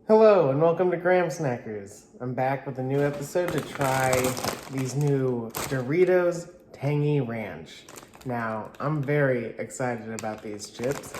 Hello and welcome to Graham Snackers. I'm back with a new episode to try these new Doritos Tangy Ranch. Now, I'm very excited about these chips.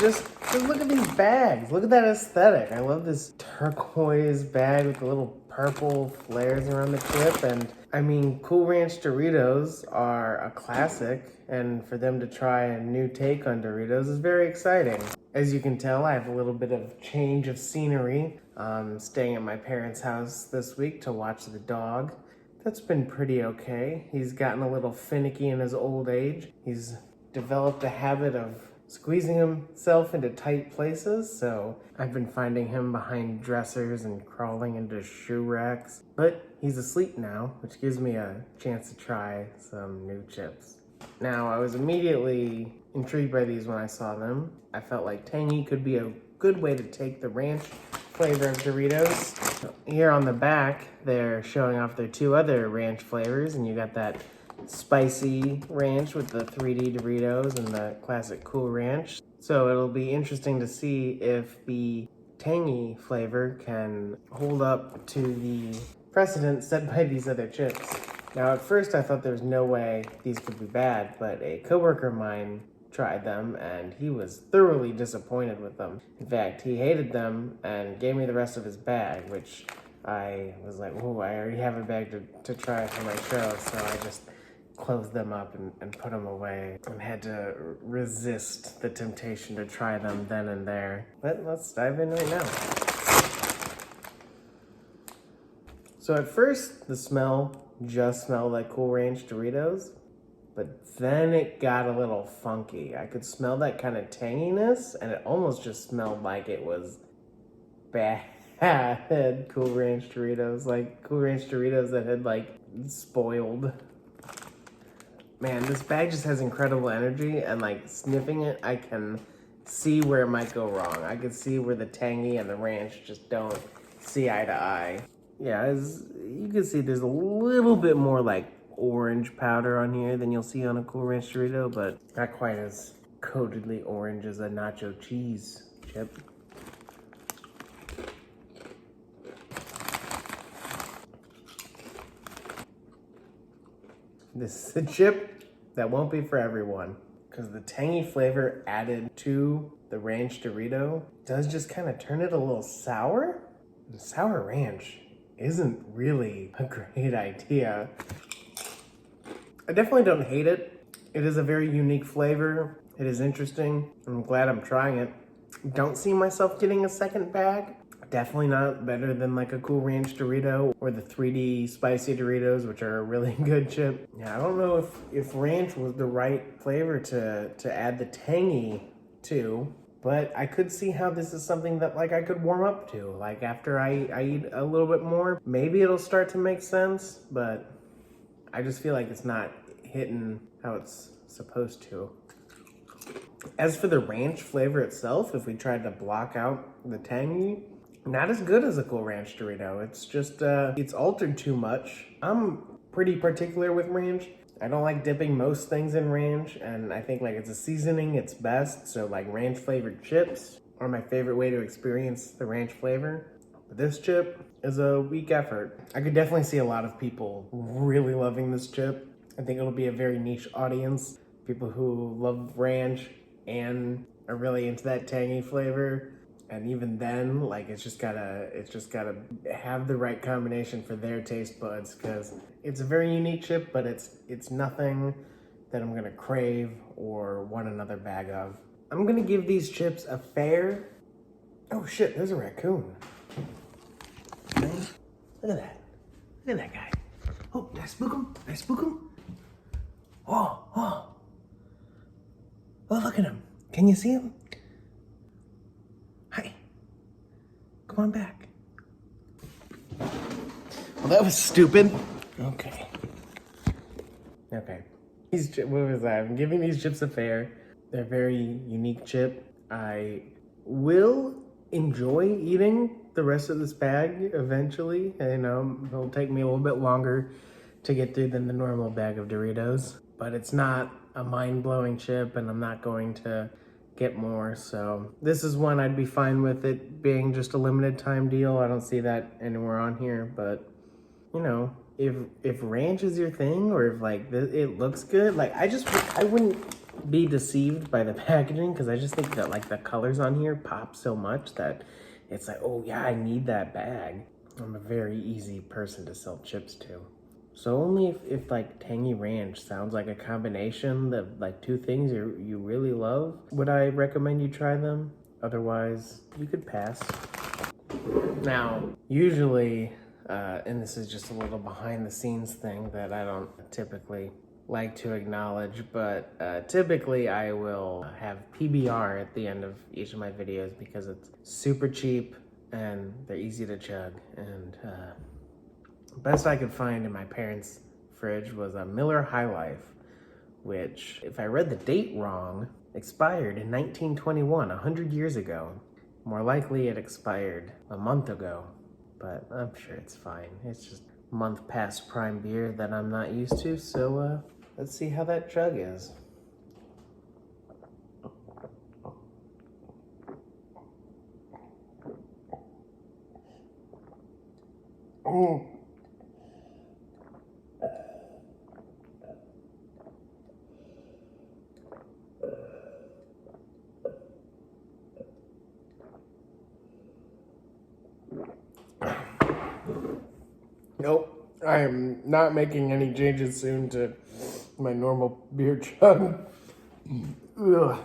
Just look at these bags. Look at that aesthetic. I love this turquoise bag with the little purple flares around the chip. And I mean, Cool Ranch Doritos are a classic, and for them to try a new take on Doritos is very exciting. As you can tell, I have a little bit of change of scenery. I'm staying at my parents' house this week to watch the dog. That's been pretty okay. He's gotten a little finicky in his old age. He's developed a habit of squeezing himself into tight places, so I've been finding him behind dressers and crawling into shoe racks. But he's asleep now, which gives me a chance to try some new chips. Now, I was immediately intrigued by these when I saw them. I felt like Tangy could be a good way to take the ranch flavor of Doritos. Here on the back, they're showing off their two other ranch flavors, and you got that spicy ranch with the 3D Doritos and the classic Cool Ranch. So it'll be interesting to see if the tangy flavor can hold up to the precedent set by these other chips. Now, at first I thought there was no way these could be bad, but a coworker of mine tried them and he was thoroughly disappointed with them. In fact, he hated them and gave me the rest of his bag, which I was like, oh, I already have a bag to try for my show, so I just closed them up and put them away and had to resist the temptation to try them then and there. But let's dive in right now. So at first, the smell just smelled like Cool Ranch Doritos, but then it got a little funky. I could smell that kind of tanginess, and it almost just smelled like it was bad Cool Ranch Doritos, like Cool Ranch Doritos that had like spoiled. Man, this bag just has incredible energy, and like sniffing it, I can see where it might go wrong. I can see where the tangy and the ranch just don't see eye to eye. Yeah, as you can see, there's a little bit more like orange powder on here than you'll see on a Cool Ranch Dorito, but not quite as coatedly orange as a nacho cheese chip. This is a chip that won't be for everyone, because the tangy flavor added to the ranch Dorito does just kind of turn it a little sour. And sour ranch isn't really a great idea. I definitely don't hate it. It is a very unique flavor. It is interesting. I'm glad I'm trying it. Don't see myself getting a second bag. Definitely not better than like a Cool Ranch Dorito or the 3D spicy Doritos, which are a really good chip. Yeah, I don't know if ranch was the right flavor to add the tangy to, but I could see how this is something that like I could warm up to. Like after I eat a little bit more, maybe it'll start to make sense, but I just feel like it's not hitting how it's supposed to. As for the ranch flavor itself, if we tried to block out the tangy, not as good as a Cool Ranch Dorito. It's just, it's altered too much. I'm pretty particular with ranch. I don't like dipping most things in ranch, and I think like it's a seasoning, it's best. So like ranch flavored chips are my favorite way to experience the ranch flavor. But this chip is a weak effort. I could definitely see a lot of people really loving this chip. I think it'll be a very niche audience. People who love ranch and are really into that tangy flavor. And even then, like it's just gotta have the right combination for their taste buds, because it's a very unique chip, but it's nothing that I'm gonna crave or want another bag of. I'm gonna give these chips a fair. Oh shit, there's a raccoon. Look at that. Look at that guy. Oh, did I spook him? Did I spook him? Oh, look at him. Can you see him? Hi. Come on back. Well, that was stupid. Okay. What was that? I'm giving these chips a fair. They're a very unique chip. I will enjoy eating the rest of this bag eventually. You know, it'll take me a little bit longer to get through than the normal bag of Doritos, but it's not a mind-blowing chip, and I'm not going to get more. So this is one I'd be fine with it being just a limited time deal. I don't see that anywhere on here, but you know, if ranch is your thing, or if like it looks good, like I wouldn't be deceived by the packaging, because I just think that like the colors on here pop so much that it's like, oh yeah, I need that bag. I'm a very easy person to sell chips to. So only if like tangy ranch sounds like a combination of like two things you really love, would I recommend you try them. Otherwise, you could pass. Now, usually, and this is just a little behind the scenes thing that I don't typically like to acknowledge, but typically I will have PBR at the end of each of my videos because it's super cheap and they're easy to chug. And best I could find in my parents' fridge was a Miller High Life, which, if I read the date wrong, expired in 1921, 100 years ago. More likely it expired a month ago, but I'm sure it's fine. It's just a month past prime beer that I'm not used to, so let's see how that chug is. Oh. Nope, I am not making any changes soon to my normal beer chug. Ugh.